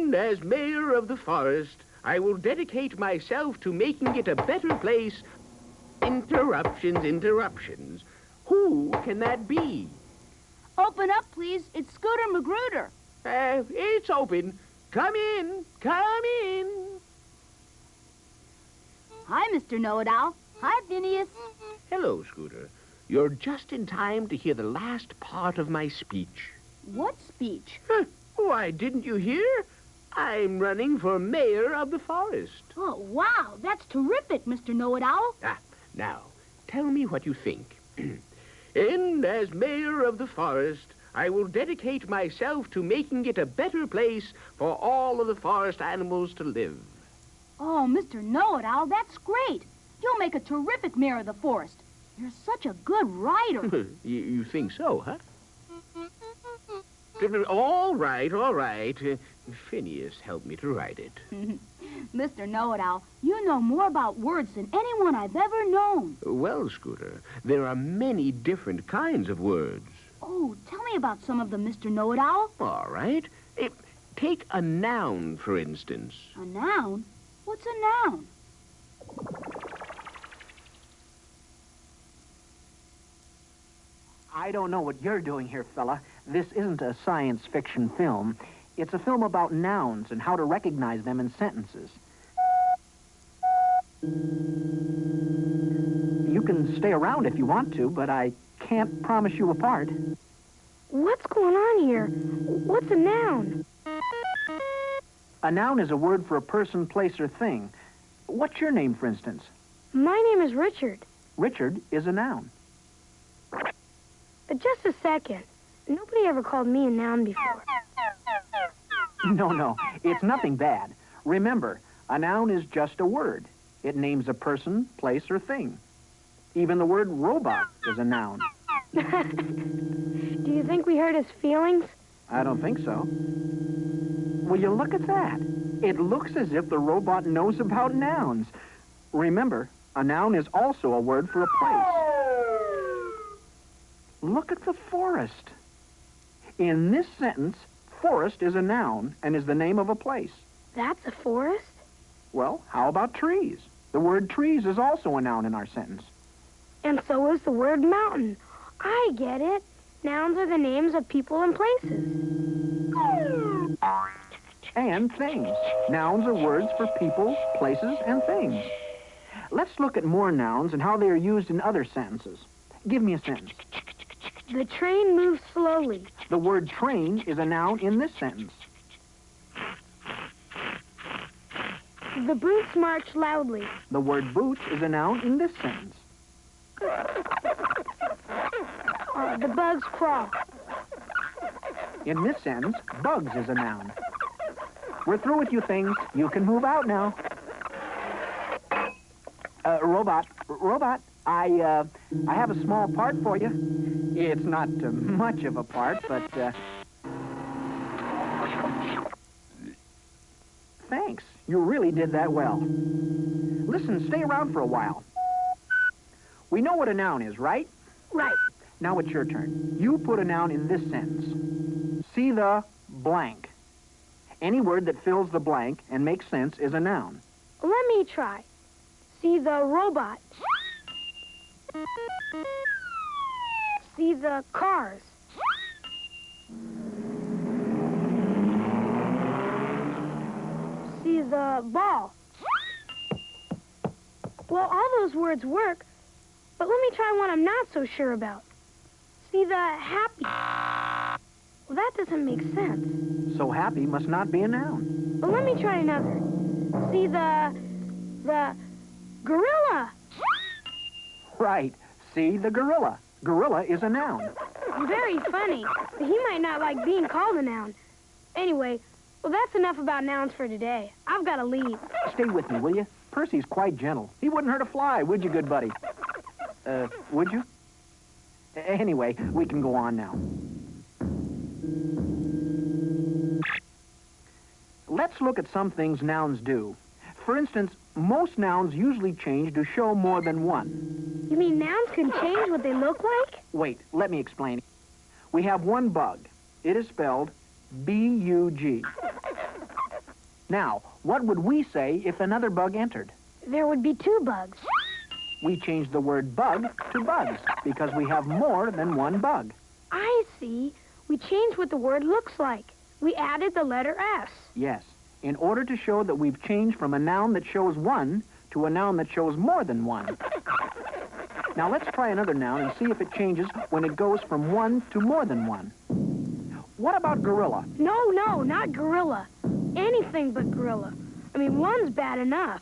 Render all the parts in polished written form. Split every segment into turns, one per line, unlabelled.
And as mayor of the forest, I will dedicate myself to making it a better place. Interruptions. Who can that be?
Open up, please. It's Scooter Magruder.
It's open. Come in. Come in.
Hi, Mr. Know-It-All. Hi, Phineas.
Hello, Scooter. You're just in time to hear the last part of my speech.
What speech?
Why, didn't you hear? I'm running for mayor of the forest.
Oh, wow. That's terrific, Mr. Know-It-All.
Now, tell me what you think. And as mayor of the forest, I will dedicate myself to making it a better place for all of the forest animals to live.
Oh, Mr. Know-It-All, that's great. You'll make a terrific mayor of the forest. You're such a good writer.
You think so, huh? All right. Phineas helped me to write it.
Mr. Know-It-All, you know more about words than anyone I've ever known.
Well, Scooter, there are many different kinds of words.
Oh, tell me about some of them, Mr. Know-It-All.
All right. Take a noun, for instance.
A noun? What's a noun?
I don't know what you're doing here, fella. This isn't a science fiction film. It's a film about nouns and how to recognize them in sentences. You can stay around if you want to, but I can't promise you a part.
What's going on here? What's a noun?
A noun is a word for a person, place, or thing. What's your name, for instance?
My name is Richard.
Richard is a noun.
Just a second. Nobody ever called me a noun before.
No, it's nothing bad. Remember, a noun is just a word. It names a person, place, or thing. Even the word robot is a noun.
Do you think we hurt his feelings?
I don't think so. Will you look at that? It looks as if the robot knows about nouns. Remember, a noun is also a word for a place. Look at the forest. In this sentence, forest is a noun and is the name of a place.
That's a forest?
Well, how about trees? The word trees is also a noun in our sentence.
And so is the word mountain. I get it. Nouns are the names of people and places.
And things. Nouns are words for people, places, and things. Let's look at more nouns and how they are used in other sentences. Give me a sentence.
The train moves slowly.
The word train is a noun in this sentence.
The boots march loudly.
The word boots is a noun in this sentence.
The bugs crawl.
In this sentence, bugs is a noun. We're through with you things. You can move out now. Robot, I have a small part for you. It's not much of a part, but, thanks. You really did that well. Listen, stay around for a while. We know what a noun is, right?
Right.
Now it's your turn. You put a noun in this sentence. See the blank. Any word that fills the blank and makes sense is a noun.
Let me try. See the robot. See the cars. See the ball. Well, all those words work, but let me try one I'm not so sure about. See the happy. Well, that doesn't make sense.
So happy must not be a noun.
But let me try another. See the gorilla.
Right. See the gorilla. Gorilla is a noun.
Very funny. But he might not like being called a noun. Anyway, well, that's enough about nouns for today. I've got to leave.
Stay with me, will you? Percy's quite gentle. He wouldn't hurt a fly, would you, good buddy? Would you? Anyway, we can go on now. Let's look at some things nouns do. For instance, most nouns usually change to show more than one.
You mean nouns can change what they look like?
Wait, let me explain. We have one bug. It is spelled B-U-G. Now, what would we say if another bug entered?
There would be 2 bugs.
We changed the word bug to bugs because we have more than one bug.
I see. We changed what the word looks like. We added the letter S.
Yes, in order to show that we've changed from a noun that shows one to a noun that shows more than one. Now let's try another noun and see if it changes when it goes from one to more than one. What about gorilla?
No, not gorilla. Anything but gorilla. I mean, 1's bad enough.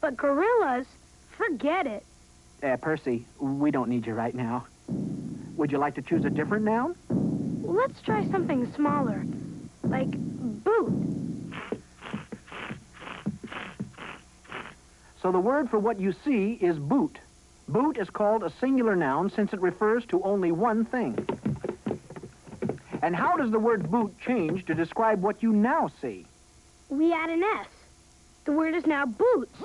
But gorillas, forget it.
Percy, we don't need you right now. Would you like to choose a different noun?
Well, let's try something smaller, like boot.
So the word for what you see is boot. Boot is called a singular noun since it refers to only one thing. And how does the word boot change to describe what you now see?
We add an S. The word is now boots.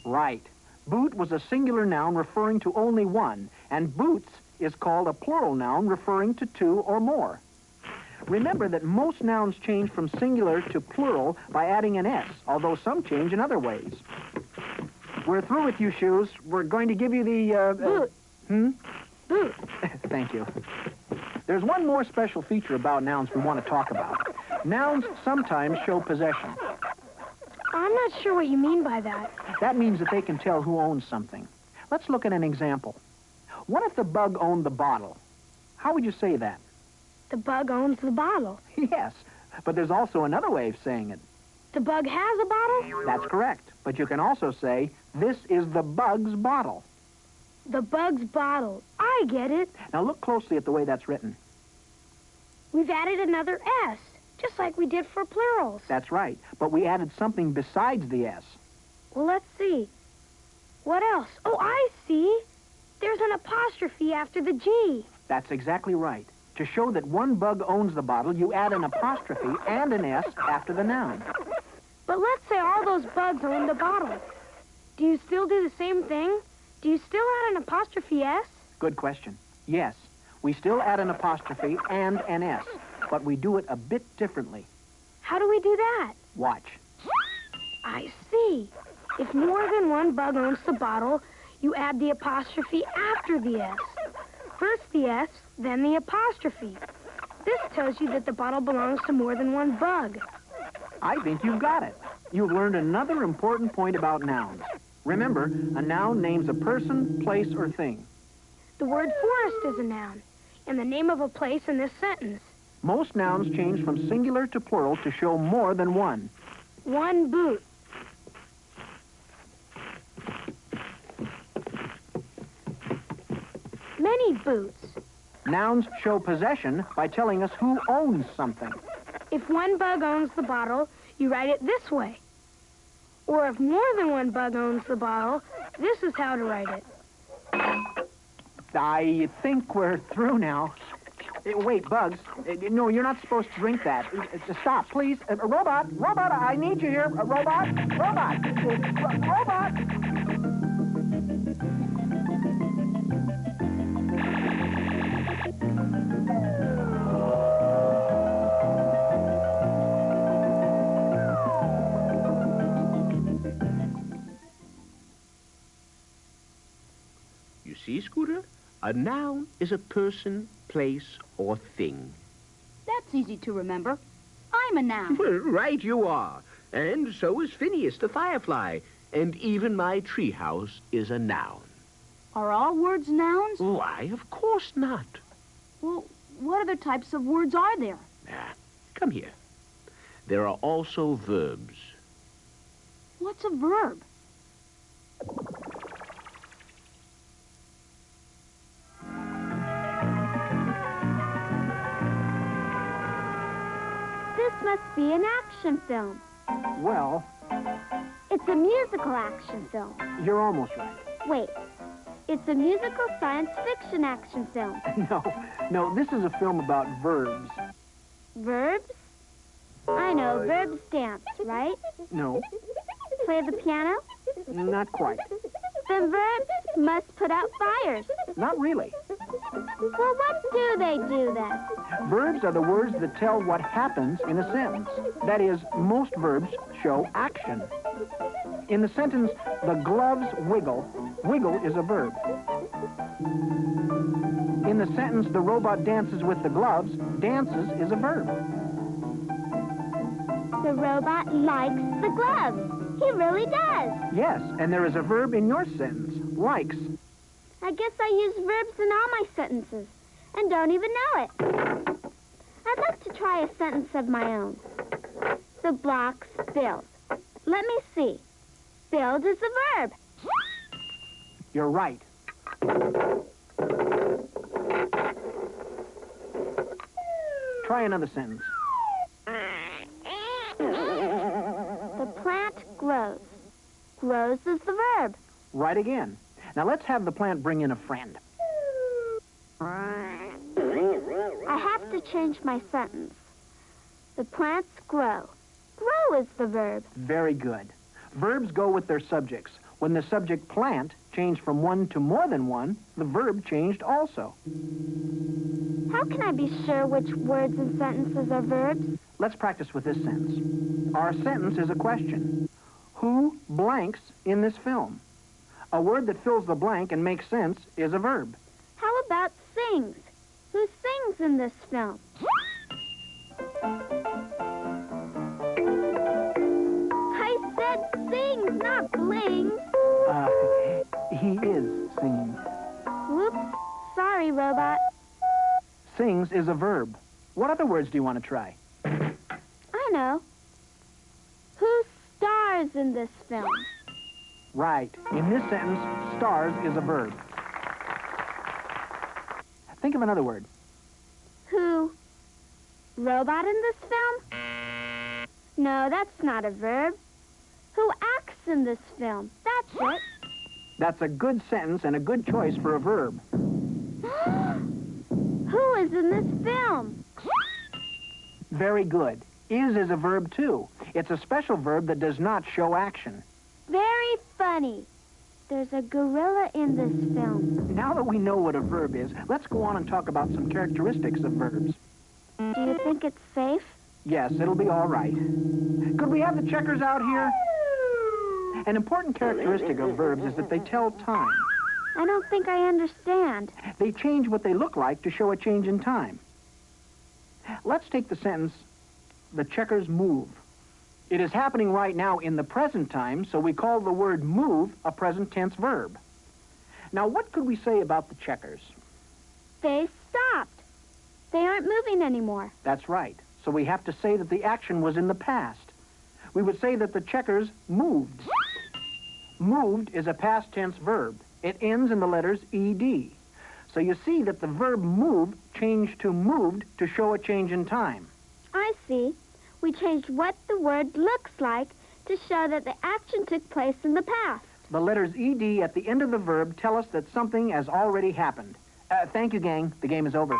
Right. Boot was a singular noun referring to only one, and boots is called a plural noun referring to 2 or more. Remember that most nouns change from singular to plural by adding an S, although some change in other ways. We're through with you, Shoes. We're going to give you the,
Boot. Boot.
Thank you. There's one more special feature about nouns we want to talk about. Nouns sometimes show possession.
I'm not sure what you mean by that.
That means that they can tell who owns something. Let's look at an example. What if the bug owned the bottle? How would you say that?
The bug owns the bottle.
Yes, but there's also another way of saying it.
The bug has a bottle?
That's correct. But you can also say, this is the bug's bottle.
The bug's bottle. I get it.
Now look closely at the way that's written.
We've added another S, just like we did for plurals.
That's right. But we added something besides the S.
Well, let's see. What else? Oh, I see. There's an apostrophe after the G.
That's exactly right. To show that one bug owns the bottle, you add an apostrophe and an S after the noun.
But let's say all those bugs own the bottle. Do you still do the same thing? Do you still add an apostrophe S?
Good question. Yes, we still add an apostrophe and an S, but we do it a bit differently.
How do we do that?
Watch.
I see. If more than one bug owns the bottle, you add the apostrophe after the S. First the S, then the apostrophe. This tells you that the bottle belongs to more than one bug.
I think you've got it. You've learned another important point about nouns. Remember, a noun names a person, place, or thing.
The word forest is a noun, and the name of a place in this sentence.
Most nouns change from singular to plural to show more than one.
One boot. Many boots.
Nouns show possession by telling us who owns something.
If one bug owns the bottle, you write it this way. Or if more than one bug owns the bottle, this is how to write it.
I think we're through now. Wait, Bugs. No, you're not supposed to drink that. Stop, please. Robot, I need you here. Robot.
You see, Scooter? A noun is a person, place, or thing.
That's easy to remember. I'm a noun.
Well, right you are. And so is Phineas the Firefly. And even my treehouse is a noun.
Are all words nouns?
Why, of course not.
Well, what other types of words are there?
Come here. There are also verbs.
What's a verb?
This must be an action film.
Well,
It's a musical action film.
you're almost right.
Wait, it's a musical science fiction action film.
No, this is a film about verbs.
Verbs? I know, verbs dance, right?
No,
Play the piano?
not quite.
Then verbs must put out fires.
Not really.
Well, what do they do then?
Verbs are the words that tell what happens in a sentence. That is, most verbs show action. In the sentence, the gloves wiggle, wiggle is a verb. In the sentence, the robot dances with the gloves, dances is a verb.
The robot likes the gloves. He really does.
Yes, and there is a verb in your sentence, likes.
I guess I use verbs in all my sentences and don't even know it. I'd like to try a sentence of my own. The blocks build. Let me see. Build is a verb.
You're right. Try another sentence.
The plant grows. Grows is the verb.
Right again. Now let's have the plant bring in a friend.
I have to change my sentence. The plants grow. Grow is the verb.
Very good. Verbs go with their subjects. When the subject plant changed from one to more than one, the verb changed also.
How can I be sure which words and sentences are verbs?
Let's practice with this sentence. Our sentence is a question. Who blanks in this film? A word that fills the blank and makes sense is a verb.
How about sings? Who sings in this film? I said sings, not blings.
He is singing.
Whoops. Sorry, robot.
Sings is a verb. What other words do you want to try?
I know. Who stars in this film?
Right. In this sentence, stars is a verb. Think of another word.
Who? Robot in this film? No, that's not a verb. Who acts in this film? That's it.
That's a good sentence and a good choice for a verb.
Who is in this film?
Very good. Is a verb, too. It's a special verb that does not show action.
Very funny. There's a gorilla in this film.
Now that we know what a verb is, let's go on and talk about some characteristics of verbs.
Do you think it's safe?
Yes, it'll be all right. Could we have the checkers out here? An important characteristic of verbs is that they tell time.
I don't think I understand.
They change what they look like to show a change in time. Let's take the sentence, the checkers move. It is happening right now in the present time, so we call the word move a present tense verb. Now, what could we say about the checkers?
They stopped. They aren't moving anymore.
That's right. So we have to say that the action was in the past. We would say that the checkers moved. Moved is a past tense verb. It ends in the letters ed. So you see that the verb move changed to moved to show a change in time.
I see. We changed what the word looks like to show that the action took place in the past.
The letters ed at the end of the verb tell us that something has already happened. Thank you, gang. The game is over.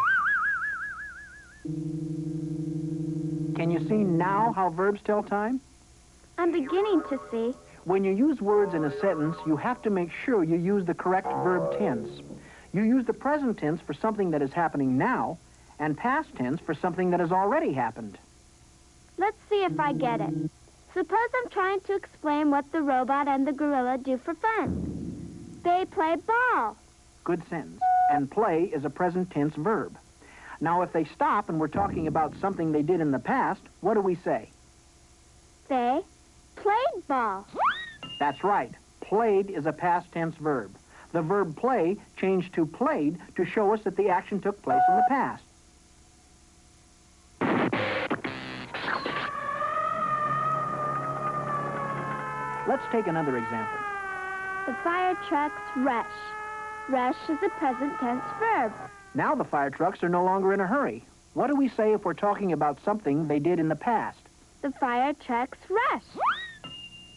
Can you see now how verbs tell time?
I'm beginning to see.
When you use words in a sentence, you have to make sure you use the correct verb tense. You use the present tense for something that is happening now, and past tense for something that has already happened.
Let's see if I get it. Suppose I'm trying to explain what the robot and the gorilla do for fun. They play ball.
Good sentence. And play is a present tense verb. Now, if they stop and we're talking about something they did in the past, what do we say?
They played ball.
That's right. Played is a past tense verb. The verb play changed to played to show us that the action took place in the past. Let's take another example.
The fire trucks rush. Rush is a present tense verb.
Now the fire trucks are no longer in a hurry. What do we say if we're talking about something they did in the past?
The fire trucks rush.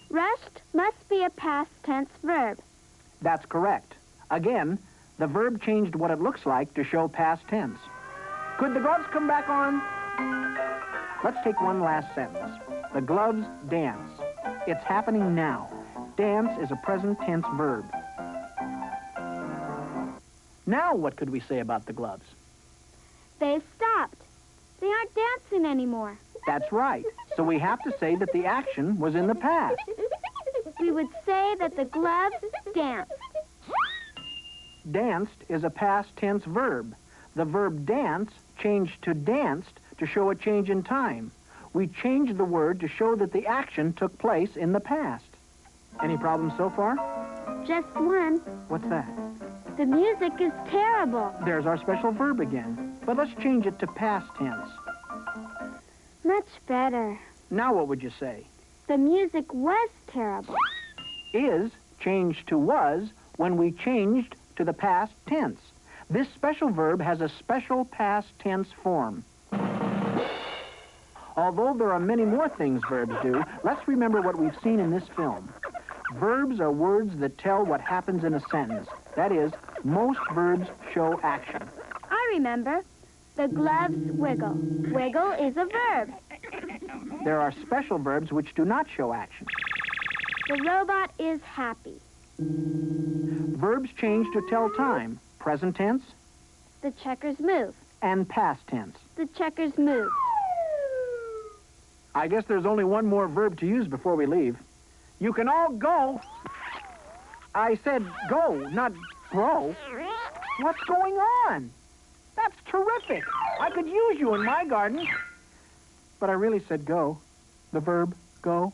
Rushed must be a past tense verb.
That's correct. Again, the verb changed what it looks like to show past tense. Could the gloves come back on? Let's take one last sentence. The gloves dance. It's happening now. Dance is a present tense verb. Now what could we say about the gloves?
They've stopped. They aren't dancing anymore.
That's right. So we have to say that the action was in the past.
We would say that the gloves danced.
Danced is a past tense verb. The verb dance changed to danced to show a change in time. We changed the word to show that the action took place in the past. Any problems so far?
Just one.
What's that?
The music is terrible.
There's our special verb again. But let's change it to past tense.
Much better.
Now what would you say?
The music was terrible.
Is changed to was when we changed to the past tense. This special verb has a special past tense form. Although there are many more things verbs do, let's remember what we've seen in this film. Verbs are words that tell what happens in a sentence. That is, most verbs show action.
I remember. The gloves wiggle. Wiggle is a verb.
There are special verbs which do not show action.
The robot is happy.
Verbs change to tell time. Present tense
The checkers move.
and past tense.
The checkers move.
I guess there's only one more verb to use before we leave. You can all go. I said go, not grow. What's going on? That's terrific. I could use you in my garden. But I really said go. The verb go.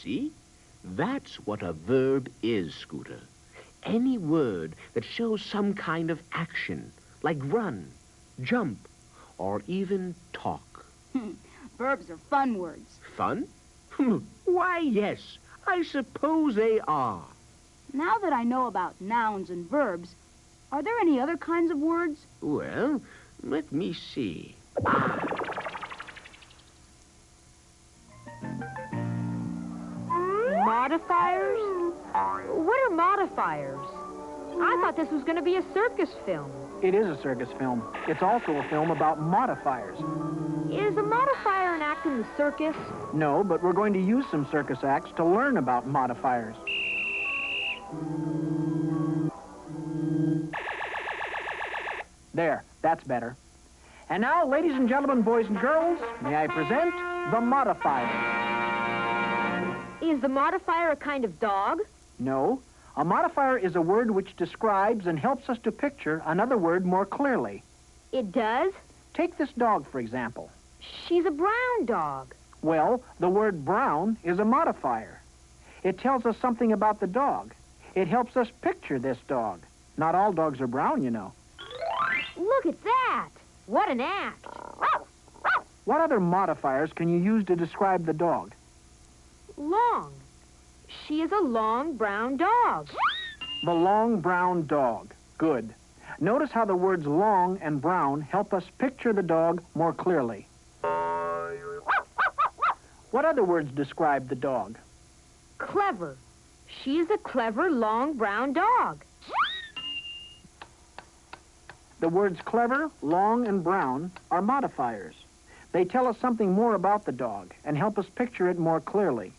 See? That's what a verb is, Scooter. Any word that shows some kind of action, like run, jump, or even talk.
Verbs are fun words.
Fun? Why, yes, I suppose they are.
Now that I know about nouns and verbs, are there any other kinds of words?
Well, let me see.
Modifiers? What are modifiers? I thought this was going to be a circus film.
It is a circus film. It's also a film about modifiers.
Is a modifier an act in the circus?
No, but we're going to use some circus acts to learn about modifiers. There, that's better. And now, ladies and gentlemen, boys and girls, may I present the modifier.
Is the modifier a kind of dog?
No, a modifier is a word which describes and helps us to picture another word more clearly.
It does?
Take this dog, for example.
She's a brown dog.
Well, the word brown is a modifier. It tells us something about the dog. It helps us picture this dog. Not all dogs are brown, you know.
Look at that! What an act!
What other modifiers can you use to describe the dog?
Long. She is a long brown dog.
The long brown dog. Good. Notice how the words long and brown help us picture the dog more clearly. What other words describe the dog?
Clever. She is a clever long brown dog.
The words clever, long, and brown are modifiers. They tell us something more about the dog and help us picture it more clearly.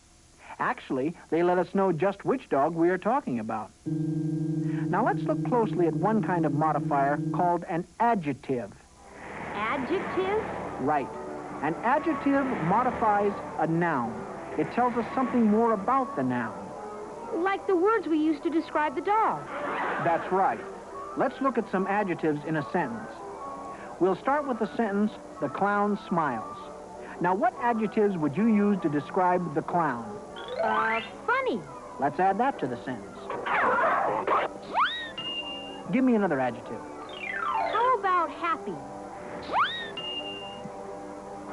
Actually, they let us know just which dog we are talking about. Now let's look closely at one kind of modifier called an adjective.
Adjective?
Right. An adjective modifies a noun. It tells us something more about the noun.
Like the words we use to describe the dog.
That's right. Let's look at some adjectives in a sentence. We'll start with the sentence, the clown smiles. Now, what adjectives would you use to describe the clown?
Funny.
Let's add that to the sentence. Give me another adjective.
How about happy?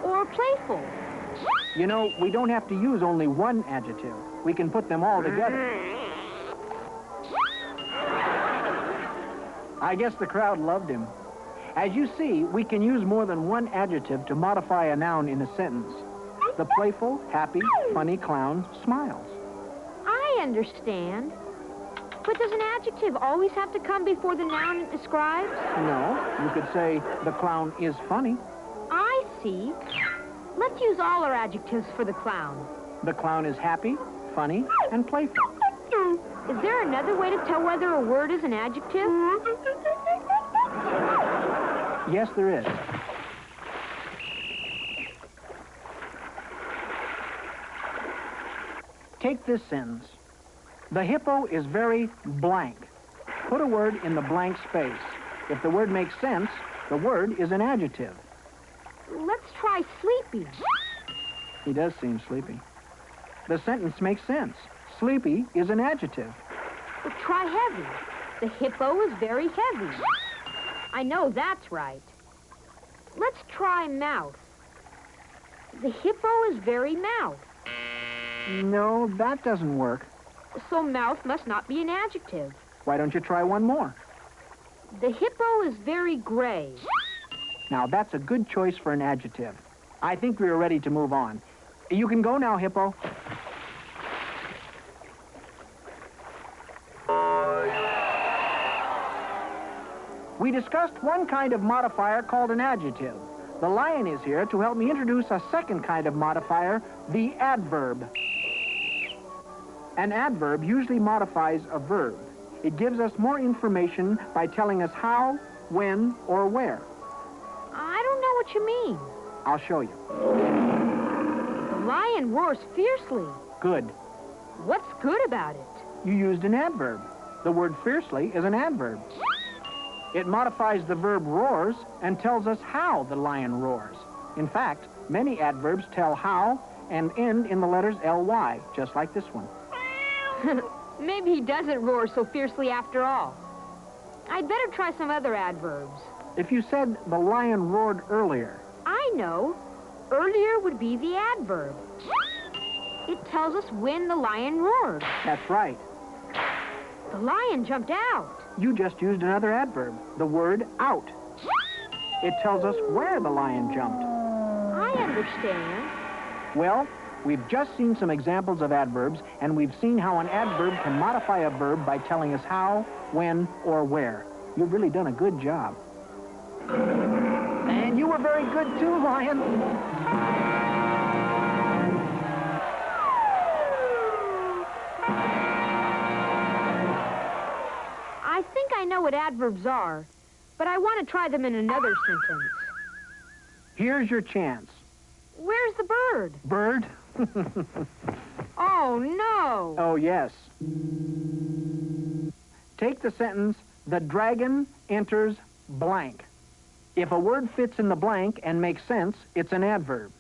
Or playful?
You know, we don't have to use only one adjective. We can put them all together. I guess the crowd loved him. As you see, we can use more than one adjective to modify a noun in a sentence. The playful, happy, funny clown smiles.
I understand. But does an adjective always have to come before the noun it describes?
No, you could say the clown is funny.
I see. Let's use all our adjectives for the clown.
The clown is happy, funny, and playful.
Is there another way to tell whether a word is an adjective?
Yes, there is. Take this sentence. The hippo is very blank. Put a word in the blank space. If the word makes sense, the word is an adjective.
Let's try sleepy.
He does seem sleepy. The sentence makes sense. Sleepy is an adjective.
But try heavy. The hippo is very heavy. I know that's right. Let's try mouth. The hippo is very mouth.
No, that doesn't work.
So mouth must not be an adjective.
Why don't you try one more?
The hippo is very gray.
Now, that's a good choice for an adjective. I think we are ready to move on. You can go now, hippo. We discussed one kind of modifier called an adjective. The lion is here to help me introduce a second kind of modifier, the adverb. An adverb usually modifies a verb. It gives us more information by telling us how, when, or where.
I don't know what you mean.
I'll show you.
The lion roars fiercely.
Good.
What's good about it?
You used an adverb. The word fiercely is an adverb. It modifies the verb roars and tells us how the lion roars. In fact, many adverbs tell how and end in the letters ly, just like this one.
Maybe he doesn't roar so fiercely after all. I'd better try some other adverbs.
If you said the lion roared earlier.
I know. Earlier would be the adverb. It tells us when the lion roared.
That's right.
The lion jumped out.
You just used another adverb, the word out. It tells us where the lion jumped.
I understand.
Well, we've just seen some examples of adverbs, and we've seen how an adverb can modify a verb by telling us how, when, or where. You've really done a good job. And you were very good too, Lion.
I think I know what adverbs are, but I want to try them in another sentence.
Here's your chance.
Where's the bird?
Bird?
Oh, no.
Oh, yes. Take the sentence, the dragon enters blank. If a word fits in the blank and makes sense, it's an adverb.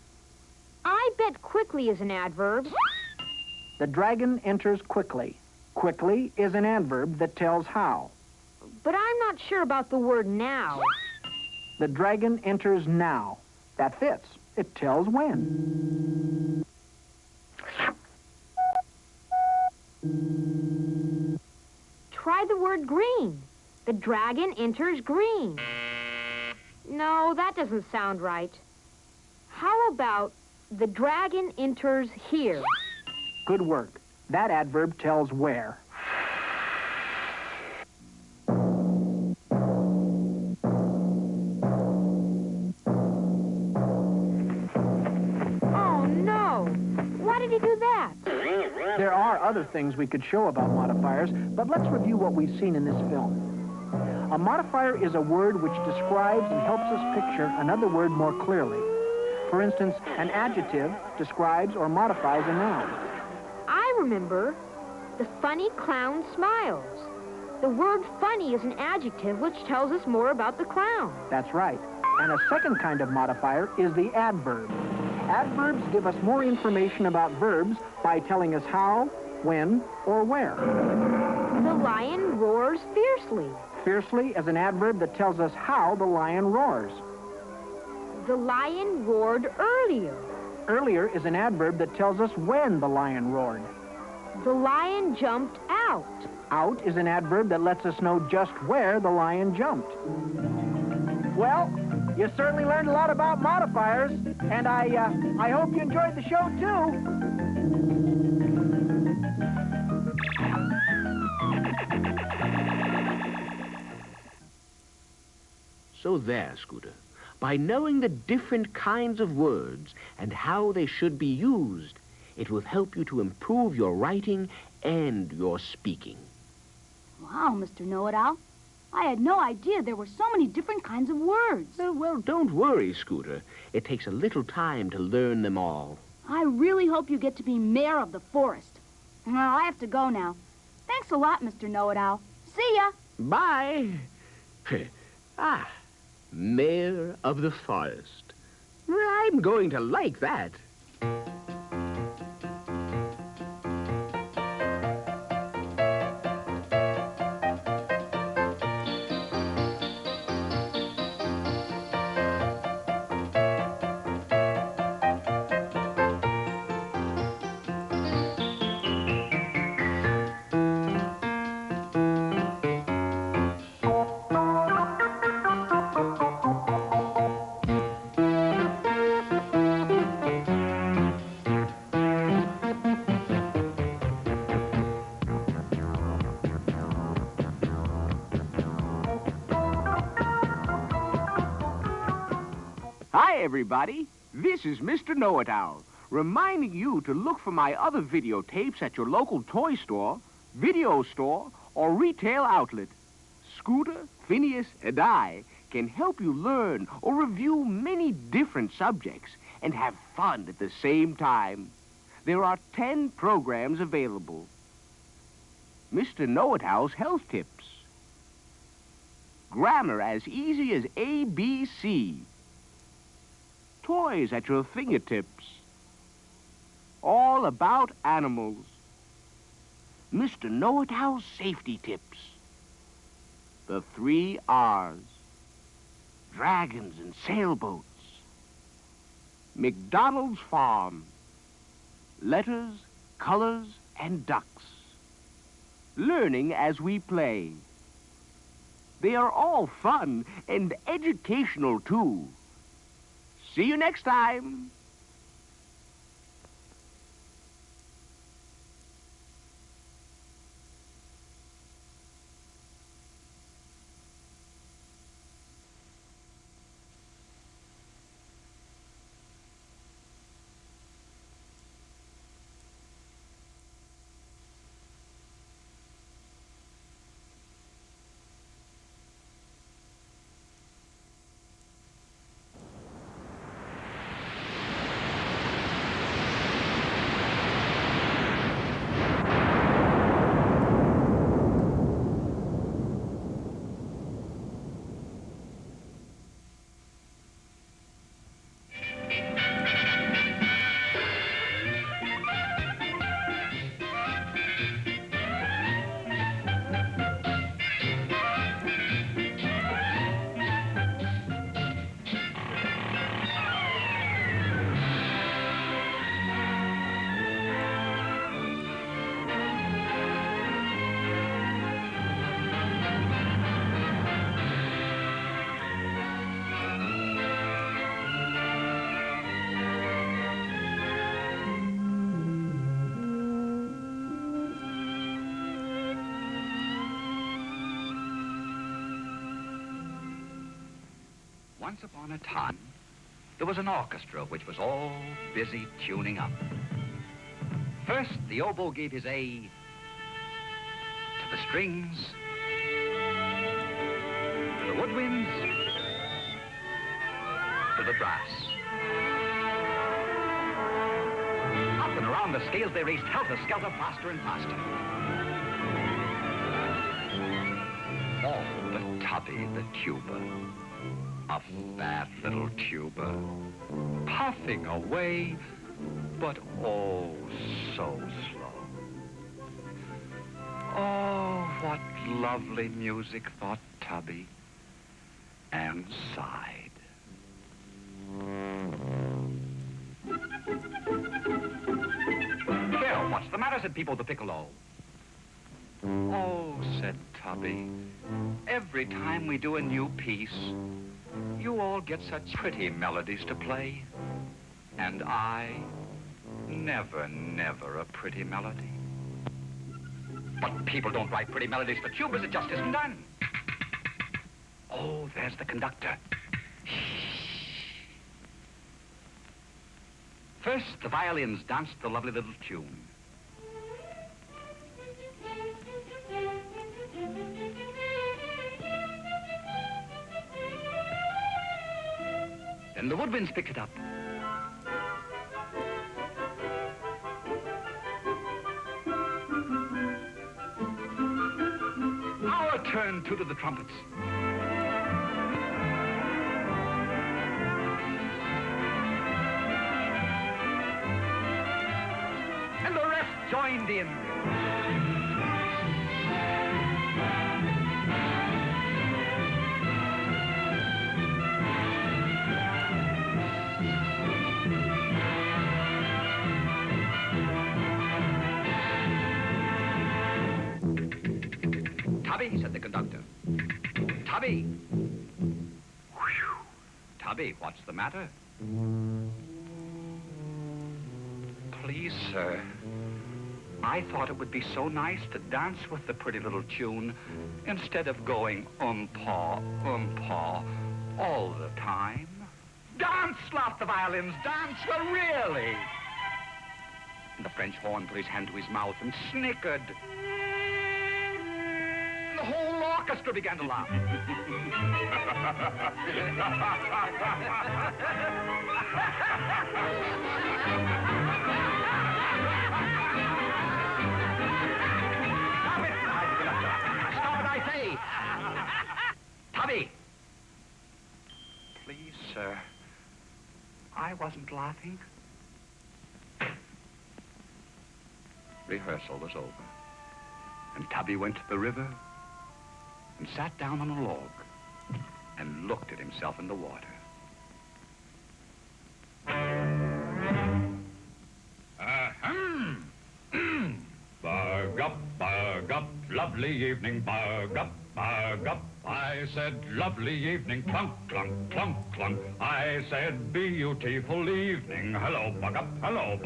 I bet quickly is an adverb.
The dragon enters quickly. Quickly is an adverb that tells how.
But I'm not sure about the word now.
The dragon enters now. That fits. It tells when.
Try the word green. The dragon enters green. No, that doesn't sound right. How about the dragon enters here?
Good work. That adverb tells where.
Oh, no. Why did he do that?
There are other things we could show about modifiers, but let's review what we've seen in this film. A modifier is a word which describes and helps us picture another word more clearly. For instance, an adjective describes or modifies a noun.
I remember. The funny clown smiles. The word funny is an adjective which tells us more about the clown.
That's right. And a second kind of modifier is the adverb. Adverbs give us more information about verbs by telling us how, when, or where.
The lion roars fiercely.
Fiercely is an adverb that tells us how the lion roars.
The lion roared earlier.
Earlier is an adverb that tells us when the lion roared.
The lion jumped out.
Out is an adverb that lets us know just where the lion jumped. Well, you certainly learned a lot about modifiers, and I hope you enjoyed the show, too.
So there, Scooter. By knowing the different kinds of words and how they should be used, it will help you to improve your writing and your speaking.
Wow, Mr. Know-It-All. I had no idea there were so many different kinds of words.
Well, don't worry, Scooter. It takes a little time to learn them all.
I really hope you get to be mayor of the forest. Well, I have to go now. Thanks a lot, Mr. Know-It-All. See ya.
Bye. Mayor of the forest. I'm going to like that. Hi, everybody. This is Mr. Know-It-All, reminding you to look for my other videotapes at your local toy store, video store, or retail outlet. Scooter, Phineas, and I can help you learn or review many different subjects and have fun at the same time. There are 10 programs available. Mr. Know-It-All's Health Tips. Grammar as easy as ABC. Toys at your fingertips. All about animals. Mr. Know-It-All's Safety Tips. The 3 R's. Dragons and sailboats. McDonald's Farm. Letters, colors, and ducks. Learning as we play. They are all fun and educational, too. See you next time.
Once upon a time, there was an orchestra which was all busy tuning up. First, the oboe gave his A to the strings, to the woodwinds, to the brass. Up and around the scales they raced helter-skelter, faster and faster. Oh, the Tubby the Tuba. A fat little tuba, puffing away, but oh, so slow. Oh, what lovely music, thought Tubby, and sighed. Here, what's the matter, said Peepo the Piccolo. Oh, said Tubby, every time we do a new piece, you all get such pretty melodies to play, and I, never, never a pretty melody. But people don't write pretty melodies for tubas, it just isn't done. Oh, there's the conductor. First, the violins danced the lovely little tune. Then the woodwinds picked it up. Our turn tooted the trumpets. And the rest joined in. Tubby, said the conductor. Tubby! Whew. Tubby, what's the matter? Please, sir. I thought it would be so nice to dance with the pretty little tune instead of going paw, all the time. Dance, laughed the violins, dance, well, really. And the French horn put his hand to his mouth and snickered. The whole orchestra began to laugh. Stop it, cried the conductor. Stop it, I say. Tubby. Please, sir. I wasn't laughing. Rehearsal was over. And Tubby went to the river and sat down on a log and looked at himself in the water.
Bug up, lovely evening, bug up, I said lovely evening, clunk, clunk, clunk, clunk. I said beautiful evening, hello, bug up, hello.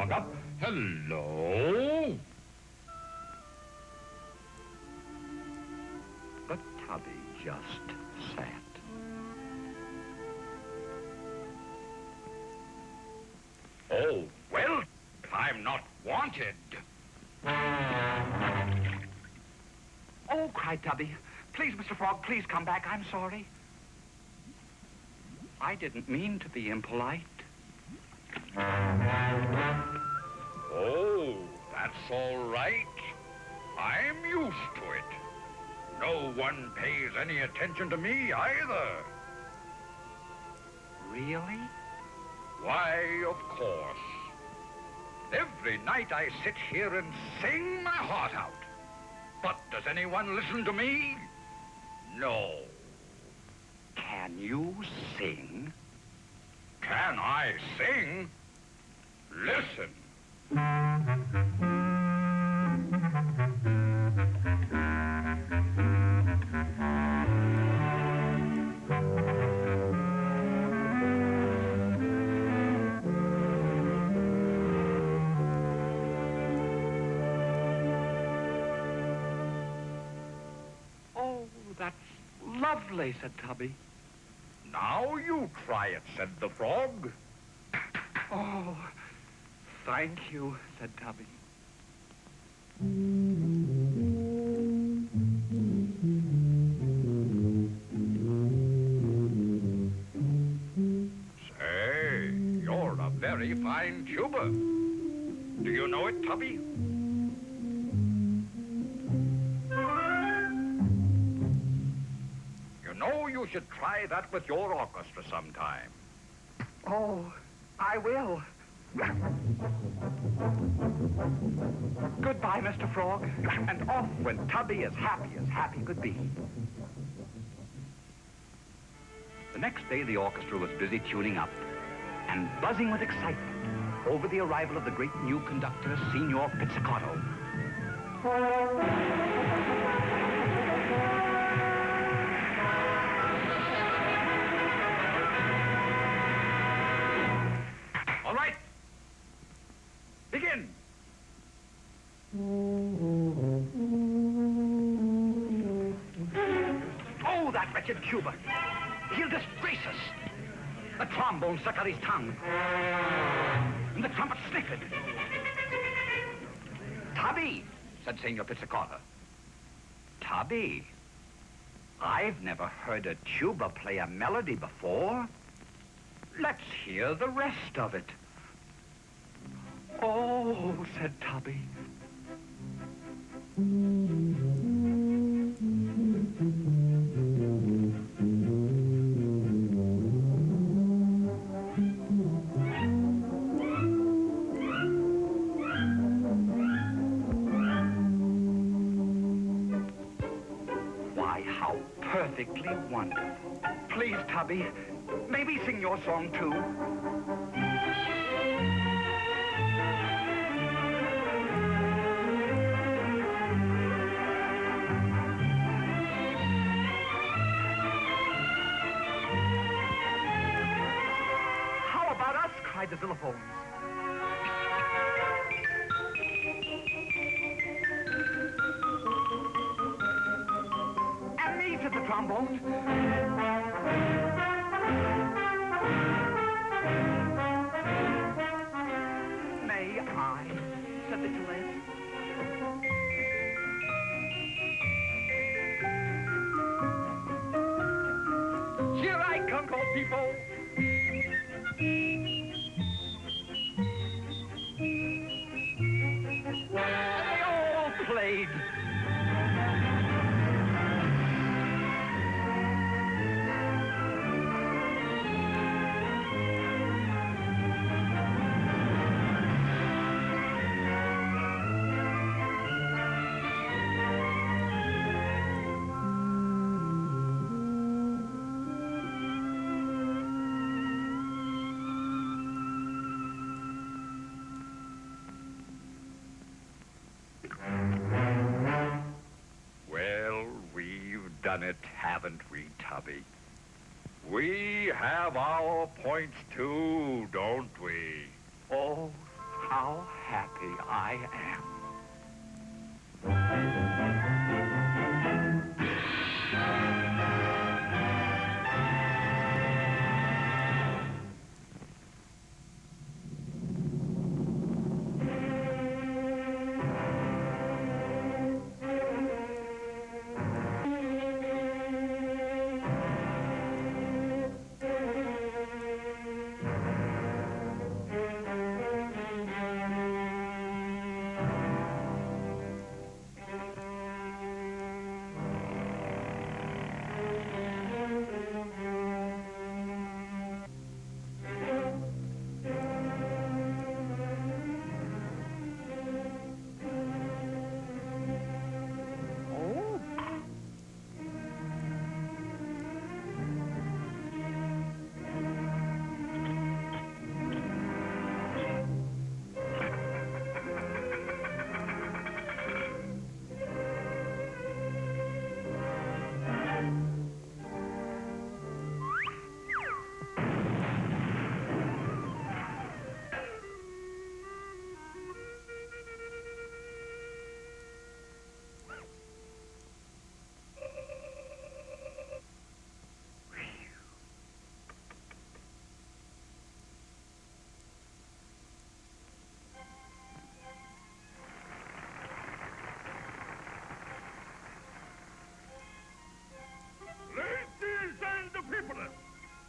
But Tubby just sat. Oh, well, if I'm not wanted. Oh, cried Tubby. Please, Mr. Frog, please come back. I'm sorry. I didn't mean to be impolite.
Oh, that's all right. I'm used to it. No one pays any attention to me either.
Really?
Why, of course. Every night I sit here and sing my heart out. But does anyone listen to me? No.
Can you sing?
Can I sing? Listen.
Oh, that's lovely, said Tubby.
Now you try it, said the frog.
Oh, thank you, said Tubby.
Say, you're a very fine tuba. Do you know it, Tubby? You know you should try that with your orchestra sometime.
Oh, I will. Goodbye, Mr. Frog. And off went Tubby as happy could be. The next day, the orchestra was busy tuning up and buzzing with excitement over the arrival of the great new conductor, Signor Pizzicato.
All right. Begin.
Oh, that wretched tuba.
He'll disgrace us. The trombone stuck out his tongue. And the trumpet snickered. Tubby, said Senor Pizzicotta. Tubby, I've never heard a tuba play a melody before. Let's hear the rest of it. Oh, said Tubby. Why, how perfectly wonderful. Please, Tubby, maybe sing your song, too. How about us? Cried the xylophones. And me, said the trombone. May I, said the Chilean. Here I come, old people. They all played. Well, we've done it, haven't we, Tubby? We have our points, too, don't we? Oh, how happy I am.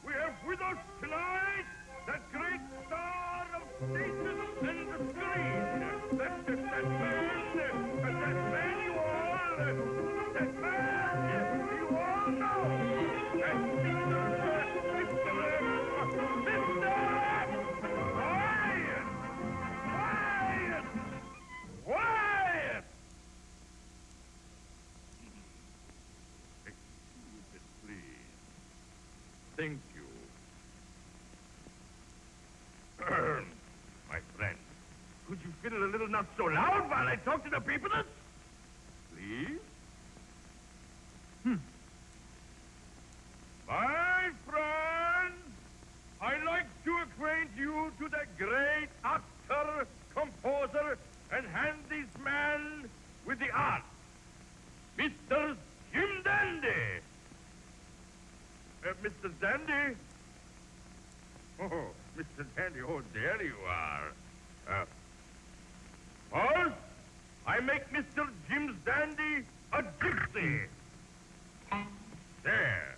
We have with us tonight that great star of stages and the screen. That man you all know. That's Mr. Wyatt! Excuse it, please. Thank you. My friend, could you fiddle a little not so loud while I talk to the people? Please? My friend, I'd like to acquaint you to the great actor, composer, and handyman with the art, Mr. Jim Dandy. Mr.
there you are. First, I make Mr. Jim's dandy a gypsy. There.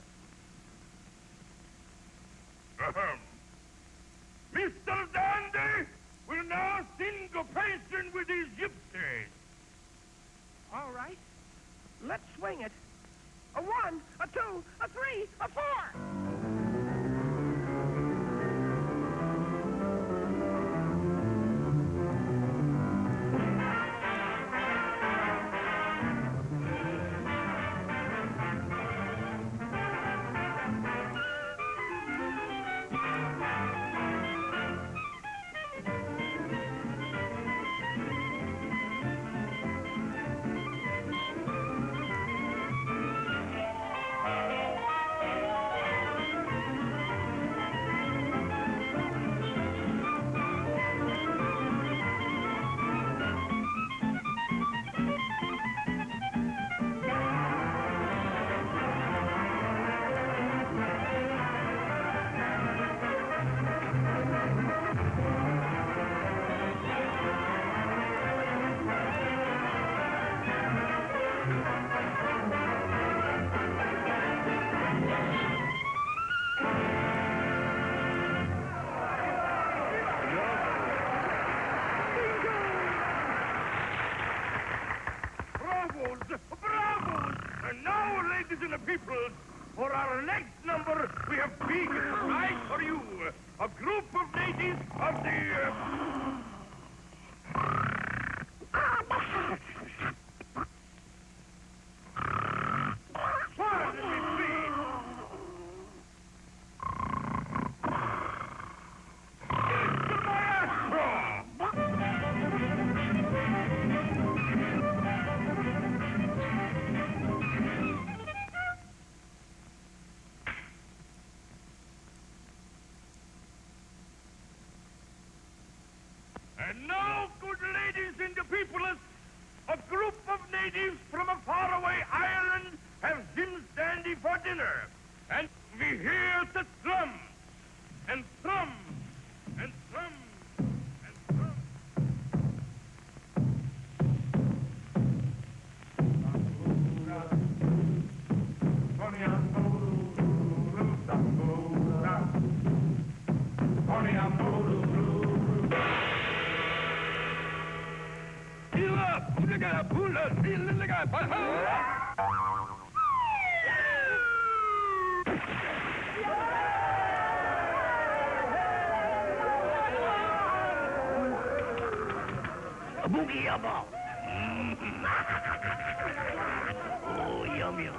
Mr. Dandy will now syncopation with his gypsies.
All right. Let's swing it. A 1, a 2, a 3, a 4.
Bravos! And now, ladies and the people, for our next number, we have big surprise for you. A group of natives of the... Pardon me, please. It's the maestro! And now, good ladies and the people, a group of natives from a faraway island have Jim's dandy for dinner. And we hear the thrum, and thrum, and thrum, and thrum.
Boogie yummo. Oh, yum yum.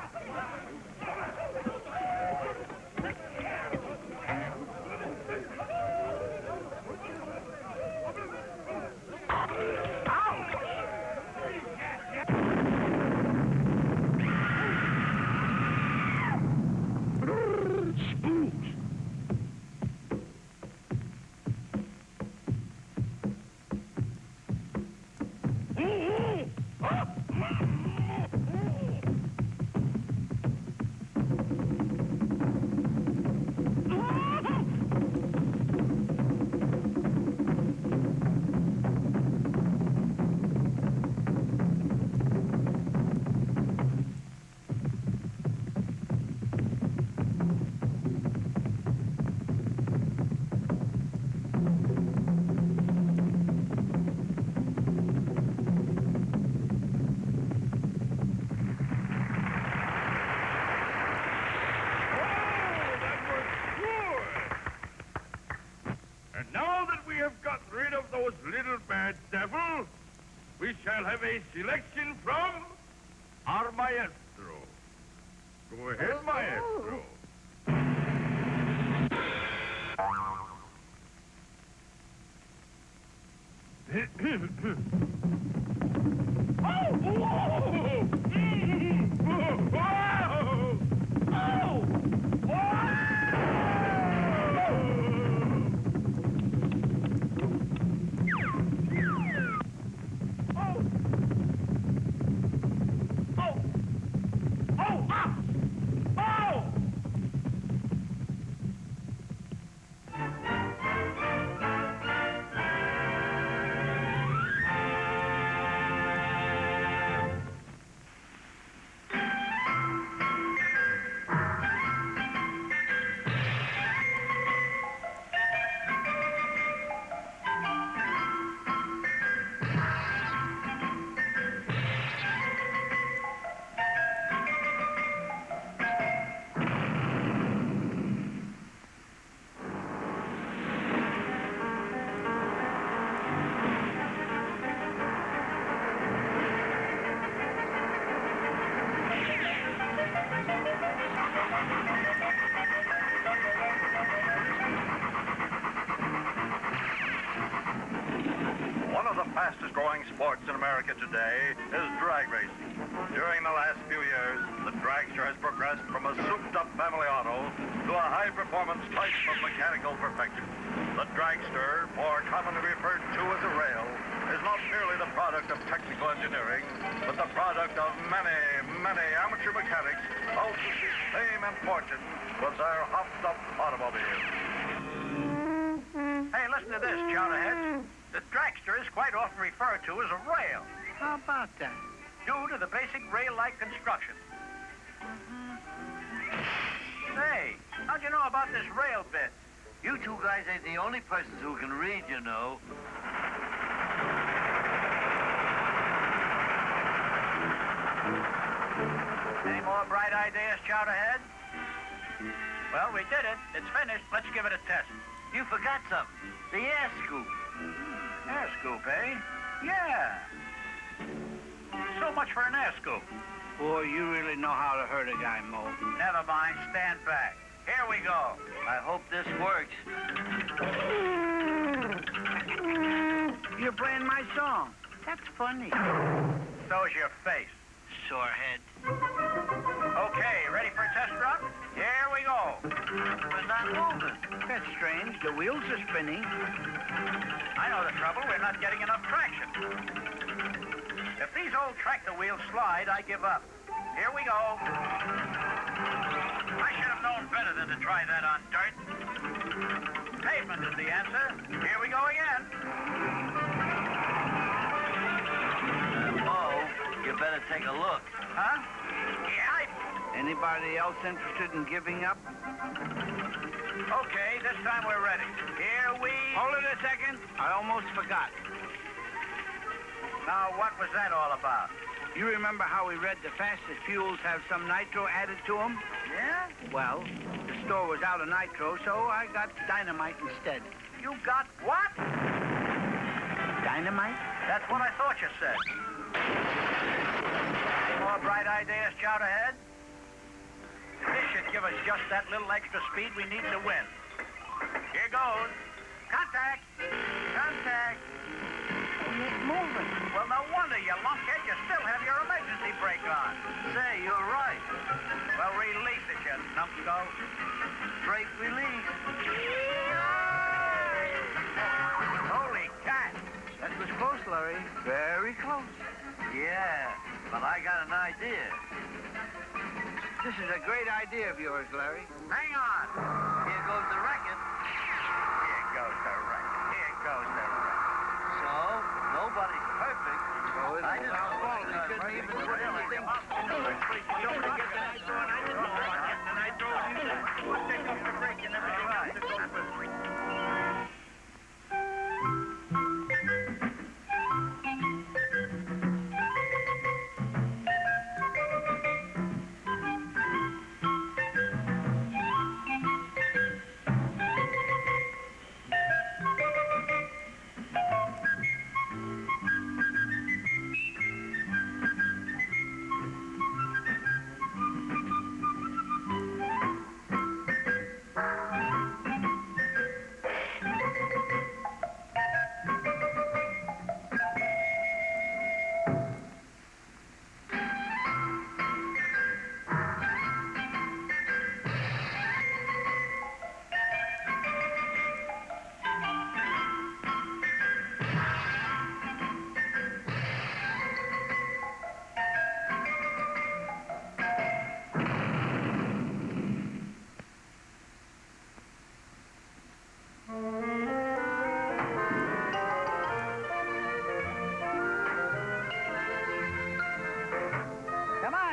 Little bad devil, we shall have a selection from our maestro. Go ahead, maestro.
fastest-growing sports in America today is drag racing. During the last few years, the dragster has progressed from a souped-up family auto to a high-performance type of mechanical perfection. The dragster, more commonly referred to as a rail, is not merely the product of technical engineering, but the product of many, many amateur mechanics out to seek fame and fortune with their hopped-up automobiles.
Hey, listen to this, Chowderheads. The dragster is quite often referred to as a rail.
How about that?
Due to the basic rail-like construction. Hey, how'd you know about this rail bit?
You two guys ain't the only persons who can read, you know.
Any more bright ideas, Chowderhead? Well, we did it. It's finished. Let's give it a test.
You forgot something. The air scoop.
Air scoop, eh? Yeah. So much for an air scoop.
Boy, you really know how to hurt a guy, Mo.
Never mind. Stand back. Here we go.
I hope this works.
You're playing my song. That's funny.
So's your face.
Sorehead.
Okay, ready for a test run? Here we go.
We're not moving.
That's strange. The wheels are spinning.
I know the trouble. We're not getting enough traction. If these old tractor wheels slide, I give up. Here we go. I should have known better than to try that on dirt. Pavement is the answer. Here we go again.
Mo, you better take a look.
Huh? Yeah,
Anybody else interested in giving up?
Okay, this time we're ready. Here we...
Hold it a second. I almost forgot.
Now, what was that all about?
You remember how we read the fastest fuels have some nitro added to them?
Yeah?
Well, the store was out of nitro, so I got dynamite instead.
You got what?
Dynamite?
That's what I thought you said. Any more bright ideas, Chowderhead? This should give us just that little extra speed we need to win. Here goes. Contact! Contact!
It's moving.
Well, no wonder, you lunkhead. You still have your emergency brake on.
Say, you're right.
Well, release it, you numbskull.
Brake release.
Holy cat.
That was close, Larry. Very close.
Yeah, but I got an idea.
This is a great idea of yours, Larry.
Hang on.
Here goes the record.
Here goes the record. Here goes the record.
So, nobody's perfect. I just
fault. He couldn't even put anything up.
Somebody get the nitro, and I didn't know about getting the nitro. We'll take off the brake and everything else that goes with it.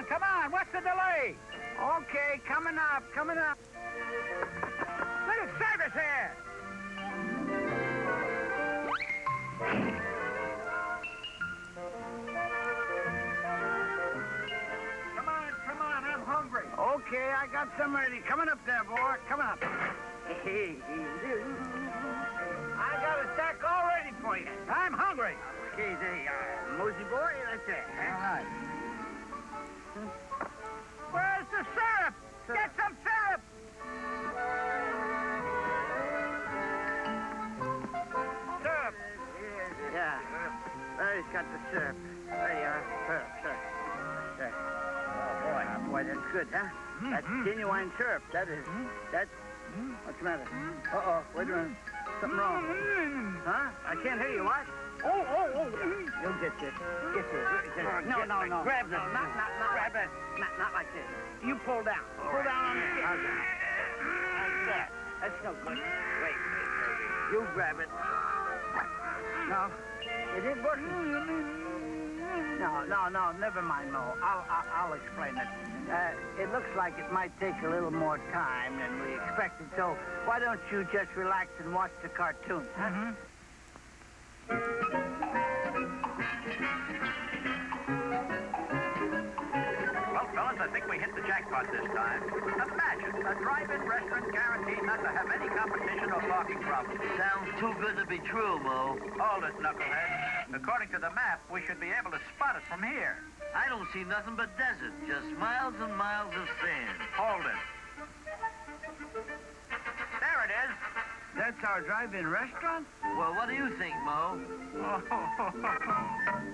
Come on, what's the delay? Okay, coming up. Little service here.
Come on, I'm hungry.
Okay, I got some ready. Coming up there, boy. Coming up. I got a stack all ready for you. I'm hungry. Okay, there you are. Mosey boy, that's it. All right. Where's the syrup? Get some syrup! Syrup. Yeah.
got the syrup. There you are. Syrup. There. Oh, boy, that's good, huh? That's genuine syrup. That is. That's... What's the matter? Uh-oh, wait a minute. Something wrong. Huh? I can't hear you. What? Oh. You'll get this. No. Grab this. Not grab it. Not like this. You pull down. Pull down on this. Like that. That's no good. Wait. You grab it. No. It isn't working. No. Never mind, Mo. I'll explain it. It looks like it might take a little more time than we expected, so why don't you just relax and watch the cartoons, huh? Well, fellas, I think we hit the jackpot this time. Imagine a drive-in restaurant guaranteed not to have any competition or parking problems.
Sounds too good to be true, Mo.
Hold it, knucklehead. According to the map, we should be able to spot it from here.
I don't see nothing but desert, just miles and miles of sand.
Hold it. There it is. That's our drive-in restaurant?
Well, what do you think, Mo?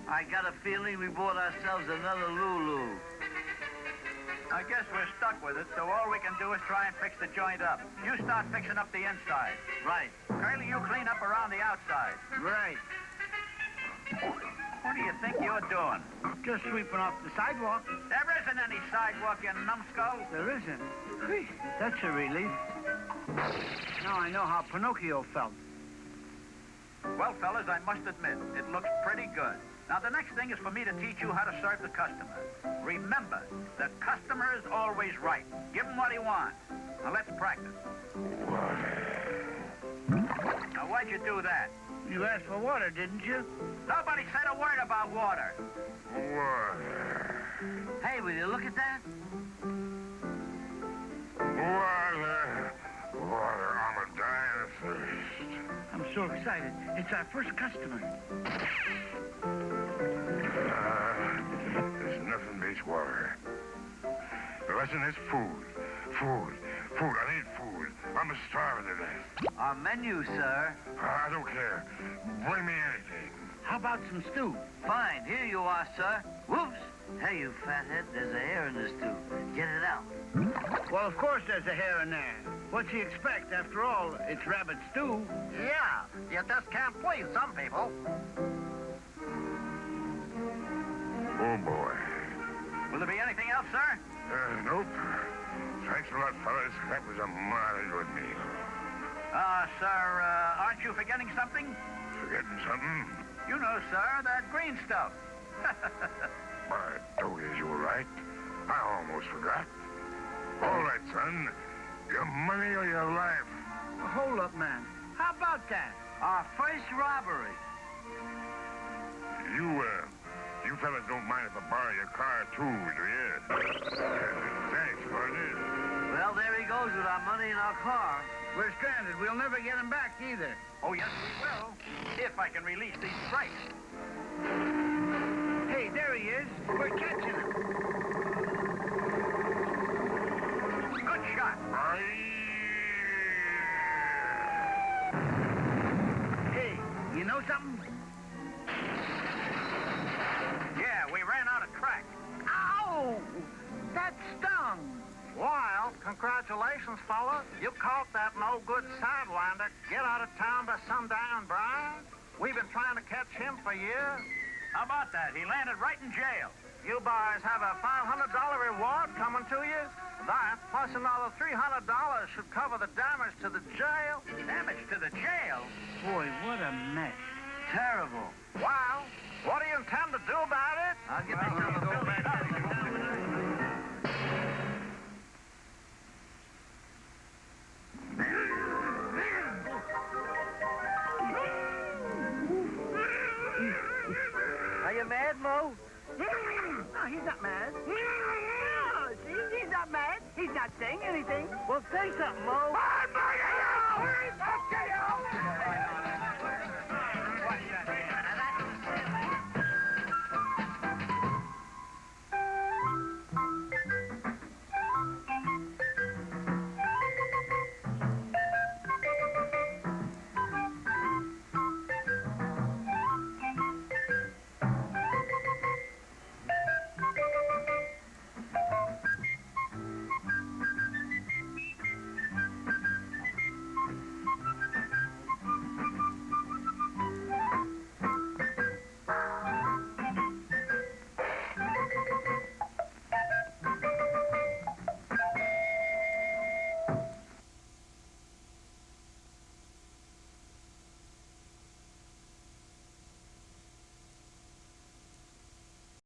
I got a feeling we bought ourselves another Lulu.
I guess we're stuck with it, so all we can do is try and fix the joint up. You start fixing up the inside.
Right.
Curly, you clean up around the outside. Right. What do you think you're doing? Just sweeping off the sidewalk. There isn't any sidewalk, you numbskull. There isn't? That's a relief. Now I know how Pinocchio felt. Well, fellas, I must admit, it looks pretty good. Now, the next thing is for me to teach you how to serve the customer. Remember, the customer is always right. Give him what he wants. Now, let's practice. Now, why'd you do that? You asked for water, didn't you? Nobody said a word about water.
Water.
Hey, will you look at that?
Water. I'm a dying of thirst.
I'm so excited. It's our first customer.
There's nothing beats water. The lesson is food. Food. I need food. I'm starving to death.
Our menu, sir.
I don't care. Bring me anything.
How about some stew?
Fine, here you are, sir. Whoops! Hey, you fathead, there's a hair in this stew. Get it out.
Well, of course there's a hair in there. What's he expect? After all, it's rabbit stew. Yeah, you just can't please some people.
Oh, boy.
Will there be anything else, sir?
Nope. Thanks a lot, fellas. That was a mighty good meal.
Sir, aren't you forgetting something?
Forgetting something?
You know, sir, that green stuff.
By Stooges, you were right. I almost forgot. All right, son. Your money or your life?
Hold up, man. How about that?
Our first robbery.
You fellas don't mind if I borrow your car, too, do you? Thanks, partner.
Well, there he goes with our money and our car.
We're stranded. We'll never get him back, either. Oh, yes, we will. If I can release these strikes. Hey, there he is. We're catching him. Good shot. Hey, you know something? Yeah, we ran out of track. Ow! That stung.
Well, congratulations, fella. You caught that no-good sidewinder. Get out of town by sundown, Brian. We've been trying to catch him for years.
How about that? He landed right in jail.
You boys have a $500 reward coming to you. That, plus another $300 should cover the damage to the jail.
Damage to the jail? Boy, what a mess.
Terrible.
Well, what do you intend to do about it?
I'll get myself a building.
Are you mad, Mo? No, he's not mad. See, he's not mad. He's not saying anything. Well, say something, Mo. I'm